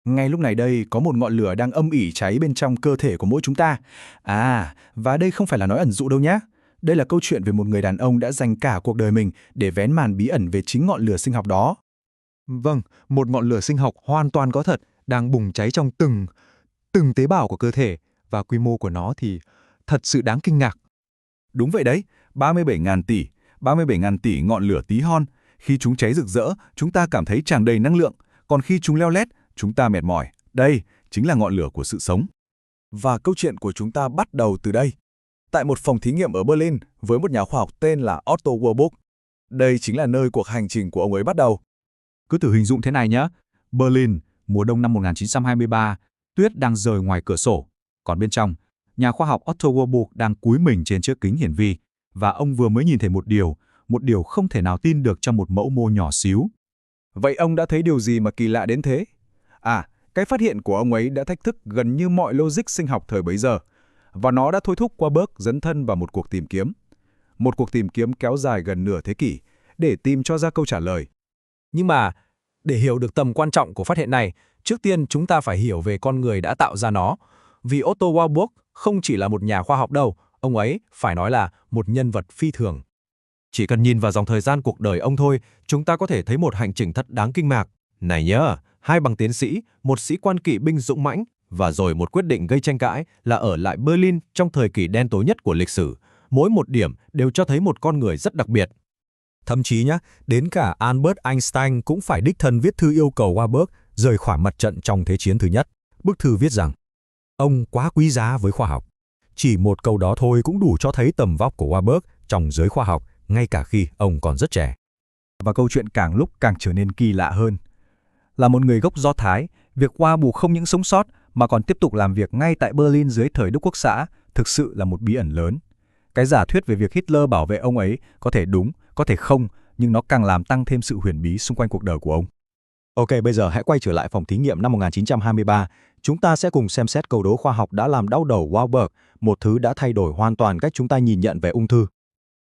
Ngay lúc này đây có một ngọn lửa đang âm ỉ cháy bên trong cơ thể của mỗi chúng ta. Và đây không phải là nói ẩn dụ đâu nhé. Đây là câu chuyện về một người đàn ông đã dành cả cuộc đời mình để vén màn bí ẩn về chính ngọn lửa sinh học đó. Vâng, một ngọn lửa sinh học hoàn toàn có thật, đang bùng cháy trong từng tế bào của cơ thể, và quy mô của nó thì thật sự đáng kinh ngạc. Đúng vậy đấy, 37.000 tỷ ngọn lửa tí hon. Khi chúng cháy rực rỡ, chúng ta cảm thấy tràn đầy năng lượng, còn khi chúng leo lét, chúng ta mệt mỏi. Đây chính là ngọn lửa của sự sống. Và câu chuyện của chúng ta bắt đầu từ đây. Tại một phòng thí nghiệm ở Berlin với một nhà khoa học tên là Otto Warburg. Đây chính là nơi cuộc hành trình của ông ấy bắt đầu. Cứ thử hình dung thế này nhé. Berlin, mùa đông năm 1923, tuyết đang rơi ngoài cửa sổ. Còn bên trong, nhà khoa học Otto Warburg đang cúi mình trên chiếc kính hiển vi, và ông vừa mới nhìn thấy một điều không thể nào tin được trong một mẫu mô nhỏ xíu. Vậy ông đã thấy điều gì mà kỳ lạ đến thế? Cái phát hiện của ông ấy đã thách thức gần như mọi logic sinh học thời bấy giờ, và nó đã thôi thúc Warburg dấn thân vào một cuộc tìm kiếm. Một cuộc tìm kiếm kéo dài gần nửa thế kỷ để tìm cho ra câu trả lời. Nhưng mà, để hiểu được tầm quan trọng của phát hiện này, trước tiên chúng ta phải hiểu về con người đã tạo ra nó. Vì Otto Warburg không chỉ là một nhà khoa học đâu, ông ấy phải nói là một nhân vật phi thường. Chỉ cần nhìn vào dòng thời gian cuộc đời ông thôi, chúng ta có thể thấy một hành trình thật đáng kinh ngạc. Này nhớ, 2 bằng tiến sĩ, một sĩ quan kỵ binh dũng mãnh, và rồi một quyết định gây tranh cãi là ở lại Berlin trong thời kỳ đen tối nhất của lịch sử. Mỗi một điểm đều cho thấy một con người rất đặc biệt. Thậm chí nhá, đến cả Albert Einstein cũng phải đích thân viết thư yêu cầu Warburg rời khỏi mặt trận trong Thế chiến thứ nhất. Bức thư viết rằng, ông quá quý giá với khoa học. Chỉ một câu đó thôi cũng đủ cho thấy tầm vóc của Warburg trong giới khoa học, ngay cả khi ông còn rất trẻ. Và câu chuyện càng lúc càng trở nên kỳ lạ hơn. Là một người gốc Do Thái, việc Warburg không những sống sót mà còn tiếp tục làm việc ngay tại Berlin dưới thời Đức Quốc xã thực sự là một bí ẩn lớn. Cái giả thuyết về việc Hitler bảo vệ ông ấy có thể đúng, có thể không, nhưng nó càng làm tăng thêm sự huyền bí xung quanh cuộc đời của ông. Ok, bây giờ hãy quay trở lại phòng thí nghiệm năm 1923. Chúng ta sẽ cùng xem xét câu đố khoa học đã làm đau đầu Warburg, một thứ đã thay đổi hoàn toàn cách chúng ta nhìn nhận về ung thư.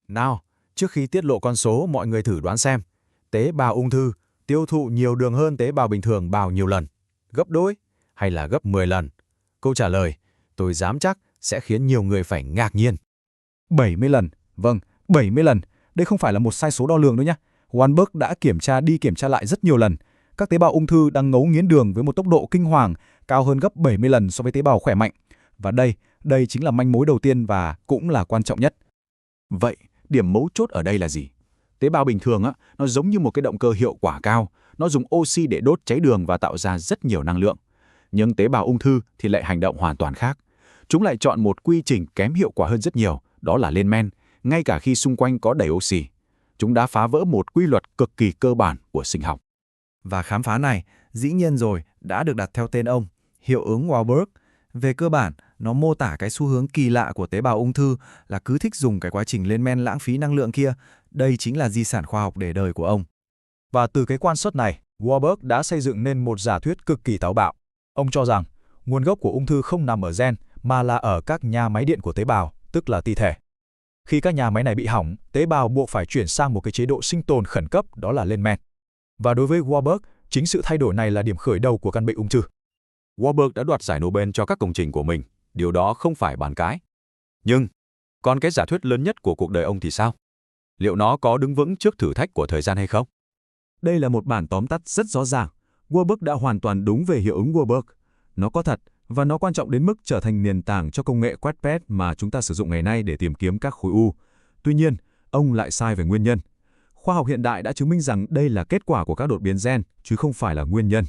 Nào, trước khi tiết lộ con số, mọi người thử đoán xem. Tế bào ung thư tiêu thụ nhiều đường hơn tế bào bình thường bao nhiêu lần? Gấp đôi hay là gấp 10 lần? Câu trả lời, tôi dám chắc, sẽ khiến nhiều người phải ngạc nhiên. 70 lần. Vâng, 70 lần. Đây không phải là một sai số đo lường đâu nhé. Warburg đã kiểm tra lại rất nhiều lần. Các tế bào ung thư đang ngấu nghiến đường với một tốc độ kinh hoàng, cao hơn gấp 70 lần so với tế bào khỏe mạnh. Và đây chính là manh mối đầu tiên và cũng là quan trọng nhất. Vậy, điểm mấu chốt ở đây là gì? Tế bào bình thường nó giống như một cái động cơ hiệu quả cao. Nó dùng oxy để đốt cháy đường và tạo ra rất nhiều năng lượng. Nhưng tế bào ung thư thì lại hành động hoàn toàn khác. Chúng lại chọn một quy trình kém hiệu quả hơn rất nhiều, đó là lên men, ngay cả khi xung quanh có đầy oxy. Chúng đã phá vỡ một quy luật cực kỳ cơ bản của sinh học. Và khám phá này, dĩ nhiên rồi, đã được đặt theo tên ông, hiệu ứng Warburg. Về cơ bản, nó mô tả cái xu hướng kỳ lạ của tế bào ung thư là cứ thích dùng cái quá trình lên men lãng phí năng lượng kia. Đây chính là di sản khoa học để đời của ông. Và từ cái quan sát này, Warburg đã xây dựng nên một giả thuyết cực kỳ táo bạo. Ông cho rằng, nguồn gốc của ung thư không nằm ở gen, mà là ở các nhà máy điện của tế bào, tức là ti thể. Khi các nhà máy này bị hỏng, tế bào buộc phải chuyển sang một cái chế độ sinh tồn khẩn cấp, đó là lên men. Và đối với Warburg, chính sự thay đổi này là điểm khởi đầu của căn bệnh ung thư. Warburg đã đoạt giải Nobel cho các công trình của mình, điều đó không phải bàn cãi. Nhưng, còn cái giả thuyết lớn nhất của cuộc đời ông thì sao? Liệu nó có đứng vững trước thử thách của thời gian hay không? Đây là một bản tóm tắt rất rõ ràng. Warburg đã hoàn toàn đúng về hiệu ứng Warburg. Nó có thật, và nó quan trọng đến mức trở thành nền tảng cho công nghệ quét mà chúng ta sử dụng ngày nay để tìm kiếm các khối u. Tuy nhiên, ông lại sai về nguyên nhân. Khoa học hiện đại đã chứng minh rằng đây là kết quả của các đột biến gen, chứ không phải là nguyên nhân.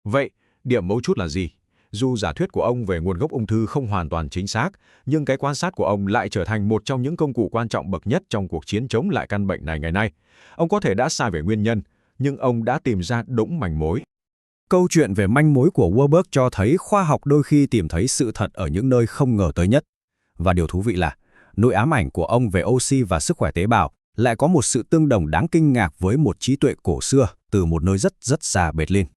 Vậy, điểm mấu chốt là gì? Dù giả thuyết của ông về nguồn gốc ung thư không hoàn toàn chính xác, nhưng cái quan sát của ông lại trở thành một trong những công cụ quan trọng bậc nhất trong cuộc chiến chống lại căn bệnh này ngày nay. Ông có thể đã sai về nguyên nhân, nhưng ông đã tìm ra đúng manh mối. Câu chuyện về manh mối của Warburg cho thấy khoa học đôi khi tìm thấy sự thật ở những nơi không ngờ tới nhất. Và điều thú vị là, nỗi ám ảnh của ông về oxy và sức khỏe tế bào lại có một sự tương đồng đáng kinh ngạc với một trí tuệ cổ xưa từ một nơi rất xa Berlin.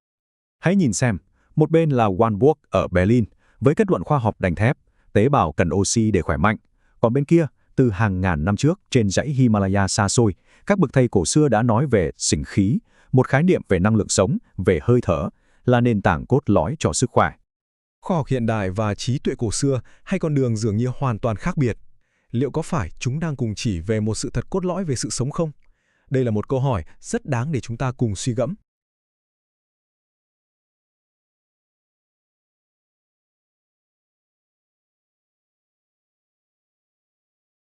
Hãy nhìn xem, một bên là Warburg ở Berlin với kết luận khoa học đanh thép, tế bào cần oxy để khỏe mạnh. Còn bên kia, từ hàng ngàn năm trước trên dãy Himalaya xa xôi, các bậc thầy cổ xưa đã nói về sinh khí, một khái niệm về năng lượng sống, về hơi thở. là nền tảng cốt lõi cho sức khỏe. Khoa học hiện đại và trí tuệ cổ xưa hay con đường dường như hoàn toàn khác biệt. Liệu có phải chúng đang cùng chỉ về một sự thật cốt lõi về sự sống không? Đây là một câu hỏi rất đáng để chúng ta cùng suy gẫm.